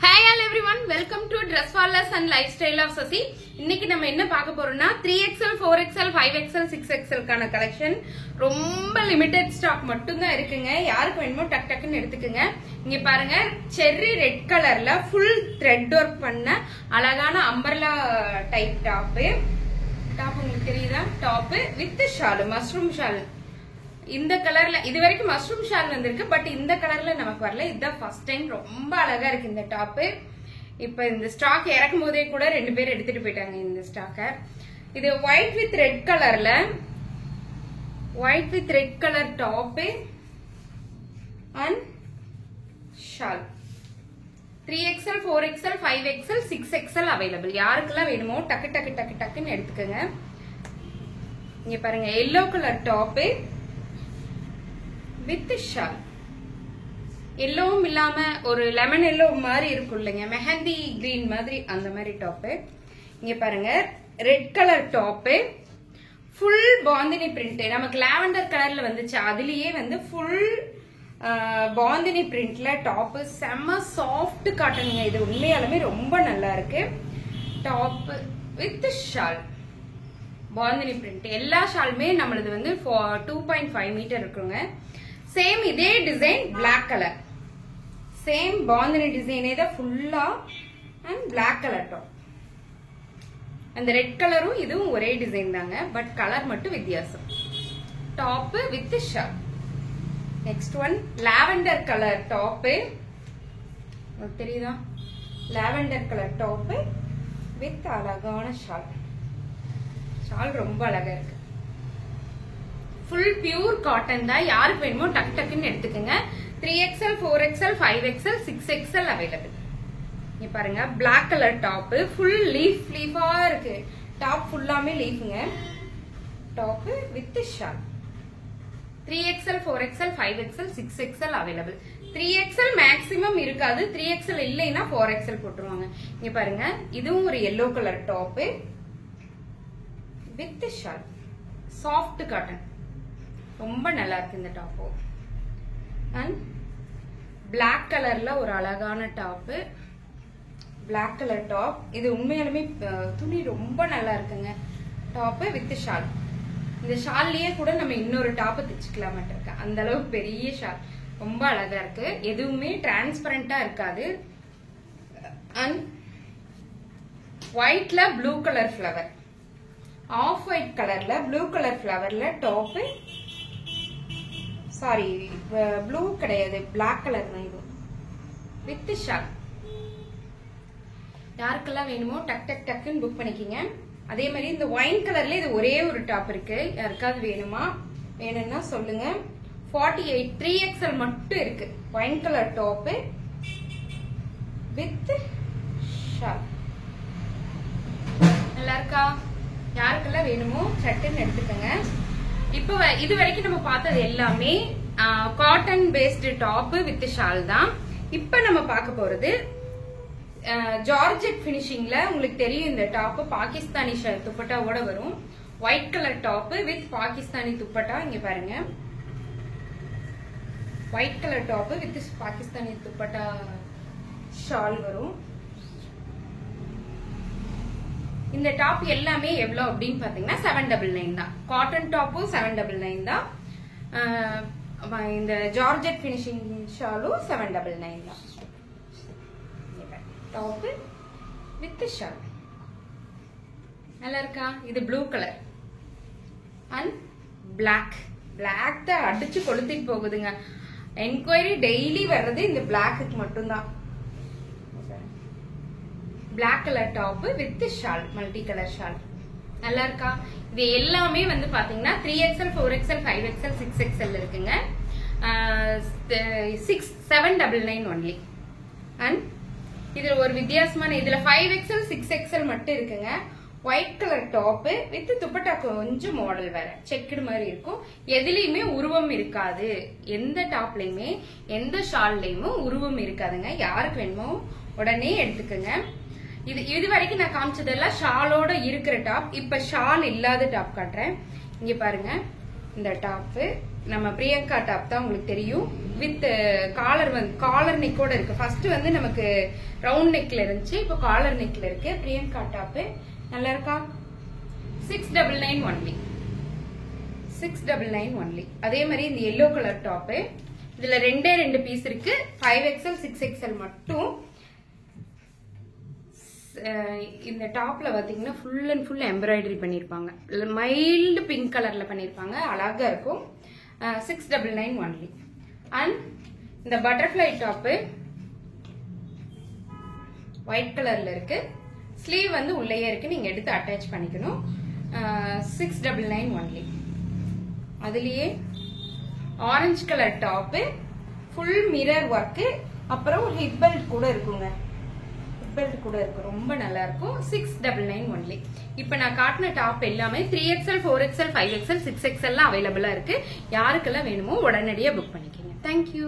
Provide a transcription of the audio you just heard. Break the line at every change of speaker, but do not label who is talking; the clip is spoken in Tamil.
Hi all everyone, welcome to Dresswallahs and Lifestyle of Sasi. இன்னைக்கு நம்ம என்ன பார்க்க போறோம்னா 3XL, 4XL, 5XL, 6XL கான கலெக்ஷன் ரொம்ப லிமிடெட் ஸ்டாக் மட்டும் தான் இருக்குங்க. யாருக்கு வேணுமோ டக் டக்குன்னு எடுத்துக்கங்க. இங்க பாருங்க, செர்ரி ரெட் கலர்ல ஃபுல் த்ரெட் ஒர்க் பண்ண அழகான அம்பர்லா டைப் டாப் உங்களுக்கு தெரியுதா? Top with shawl, mushroom shawl. இந்த கலர்ல இது வரைக்கும் மஷ்ரூம் ஷால் வந்திருக்கு, பட் இந்த கலர்ல நமக்கு வரல. இதுதான் ஃபர்ஸ்ட் டைம். ரொம்ப அழகா இருக்கு இந்த டாப். இப்ப இந்த ஸ்டாக் இறக்கும் போதே கூட 2 பேர் எடுத்துட்டு போயிட்டாங்க இந்த ஸ்டாக்க. இது ஒயிட் வித் ரெட் கலர்ல, white with red colour top and shawl. 3XL, 4XL, 5XL, 6XL available. யாருக்கெல்லாம் வேணுமோ டக்கு டக்கு டக்கு டக்குன்னு எடுத்துக்கோங்க. இங்க பாருங்க, yellow colour top with shawl. எல்லோவும் இல்லாம ஒரு லெமன் எல்லோ மாதிரி இருக்கும் இல்லைங்க, மெஹந்தி கிரீன் மாதிரி, அந்த மாதிரி டாப். இங்க பாருங்க, red colour top full bandhani print. நமக்கு லாவெண்டர் கலர்ல வந்துச்சு, அதுலயே வந்து ஃபுல் பாந்தினி பிரிண்ட்ல டாப். செம்ம சாஃப்ட் காட்டனுங்க. இது உண்மையாலுமே ரொம்ப நல்லா இருக்கு. Top with shawl, bandhani print. எல்லா ஷாலுமே நம்மளது வந்து 2.5 மீட்டர் இருக்குங்க. சேம் இதே design black colour, same bandhani டிசைனே தான் ஃபுல்லா அண்ட் பிளாக் கலர் டாப். அந்த ரெட் கலரும் இதுவும் ஒரே டிசைன் தாங்க, பட் கலர் மட்டும் வித்தியாசம். Top with shawl. Next one lavender colour top. தெரியுதா? லாவெண்டர் கலர் டாப் வித் அழகான ஷால். ஷால் ரொம்ப அழகா இருக்கு. ஃபுல் பியூர் காட்டன் தான். யாருக்கு வேணுமோ டக் டக்குன்னு எடுத்துக்கோங்க. 3XL, 4XL, 5XL, 6XL available. இங்க பாருங்க, பிளாக் கலர் டாப் ஃபுல் லீஃபா இருக்கு. டாப் ஃபுல்லாமே லீஃப்ங்க. Top with shawl. 3XL, 4XL, 5XL, 6XL available. 3XL maximum இருக்காது. 3XL இல்லைன்னா 4XL போட்டுருவாங்க. இங்க பாருங்க, இதுவும் ஒரு yellow colour top with shawl. Soft cotton, ரொம்ப நல்லா இருக்கு இந்த டாப். அண்ட் பிளாக் கலர்ல ஒரு அழகான டாப், பிளாக் கலர் டாப். இது உண்மையாலுமே துணி ரொம்ப நல்லா இருக்குங்க. Top with shawl. இந்த ஷால்லயே கூட நம்ம இன்னொரு டாப் தைச்சுக்கலாம் இருக்கு. அந்த அளவுக்கு பெரிய ஷால், ரொம்ப அழகா இருக்கு. எதுவுமே டிரான்ஸ்பரண்டா இருக்காது. அண்ட் ஒயிட்ல blue colour flower, off white கலர்ல ப்ளூ கலர் ஃபிளவர்ல டாப். சாரி, ப்ளூ கிடையாது, பிளாக் கலர் தான் இது வித் ஷால். யாருக்கெல்லாம் வேணுமோ டக் டக் டக்குன்னு புக் பண்ணிக்கிங்க. அதே மாதிரி இந்த ஒயின் கலர்ல இது ஒரே ஒரு டாப் இருக்கு. யாருக்காவது வேணுமா? வேணும்னா சொல்லுங்க. 48 3XL மட்டும் இருக்கு. Wine colour top with shawl. நல்லா இருக்கா? யாருக்கெல்லாம் வேணுமோ சட்டுன்னு எடுத்துக்கோங்க. இப்போ இது வரைக்கும் நம்ம பார்த்தது எல்லாமே cotton based top with shawl தான். இப்ப நம்ம பார்க்க போறது ஜார்ஜெட் பினிஷிங்ல. உங்களுக்கு தெரியும் இந்த டாப் பாகிஸ்தானி துப்பட்டாவோட வரும். White colour top with Pakistani dupatta. இங்க பாருங்க, white colour top with Pakistani dupatta shawl வரும். இந்த டாப் எல்லாமே எவ்வளவு அப்படின்னு பாத்தீங்கன்னா 799 தான். காட்டன் டாப்பும் 799 தான். இந்த ஜார்ஜெட் பினிஷிங் ஷாலும் 799 தான். டாப் வித் ஷால் நல்லா இருக்கா? இது blue colour and black. Black தான் அடிச்சு கொளுத்திட்டு போகுதுங்க. என்கொயரி டெய்லி வர்றது இந்த பிளாக்கு மட்டும்தான். Black colour top with shawl, multi colour shawl. நல்லா இருக்கா? இது எல்லாமே வந்து பாத்தீங்கன்னா 3XL, 4XL, 5XL, 6XL இருக்குங்க. 799 ஒன்லி. அண்ட் இதுல ஒரு வித்தியாசமான, இதுல 5XL, 6XL மட்டும் இருக்குங்க. White colour top with dupatta கொஞ்சம் மாடல் வேற, செக்குடு மாதிரி இருக்கும். எதுலயுமே உருவம் இருக்காது. எந்த டாப்லயுமே எந்த ஷால்லயுமே உருவம் இருக்காதுங்க. யாருக்கு வேணுமோ உடனே எடுத்துக்கோங்க. இது வரைக்கும் நான் காமிச்சதெல்லாம் ஷாலோட இருக்கிற டாப். இப்ப ஷால் இல்லாத டாப் காட்டுறேன். இங்க பாருங்க, இந்த டாப் நம்ம பிரியங்கா டாப் தான் உங்களுக்கு தெரியும். வித் காலர் நெக்கோட இருக்கு. ஃபர்ஸ்ட் வந்து நமக்கு ரவுண்ட் நெக்ல இருந்துச்சு, இப்போ காலர் நெக்ல இருக்கு. பிரியங்கா டாப் நல்லா இருக்கா? 699 ஒன்லி. 699 ஒன்லி. அதே மாதிரி இந்த எல்லோ கலர் டாப், இதுல ரெண்டு பீஸ் இருக்கு. 5XL 6XL மட்டும். இந்த டாப்ல பாத்தீங்கன்னா ஃபுல் அண்ட் ஃபுல் எம்ப்ராய்டரி பண்ணிருப்பாங்க. மைல்டு பிங்க் கலர்ல பண்ணிருப்பாங்க, அழகா இருக்கும். 699 ஒன்லி. அண்ட் இந்த பட்டர்ஃபிளை டாப் ஒயிட் கலர்ல இருக்கு. ஸ்லீவ் வந்து உள்ளேயே இருக்கு, நீங்க எடுத்து அட்டாச் பண்ணிக்கணும். 699 ஒன்லி. அதுலயே orange colour top, full mirror work, அப்புறம் ஒரு ஹிப் பெல்ட் கூட இருக்குங்க. ஹிப் பெல்ட் கூட இருக்கு, ரொம்ப நல்லா இருக்கும். 699 ஒன்லி. இப்ப நான் காட்டின டாப் எல்லாமே 3XL 4XL 5XL 6XL அவைலபிளா இருக்கு. யாருக்கெல்லாம் வேணுமோ உடனடியாக புக் பண்ணிக்கோங்க. தேங்க்யூ.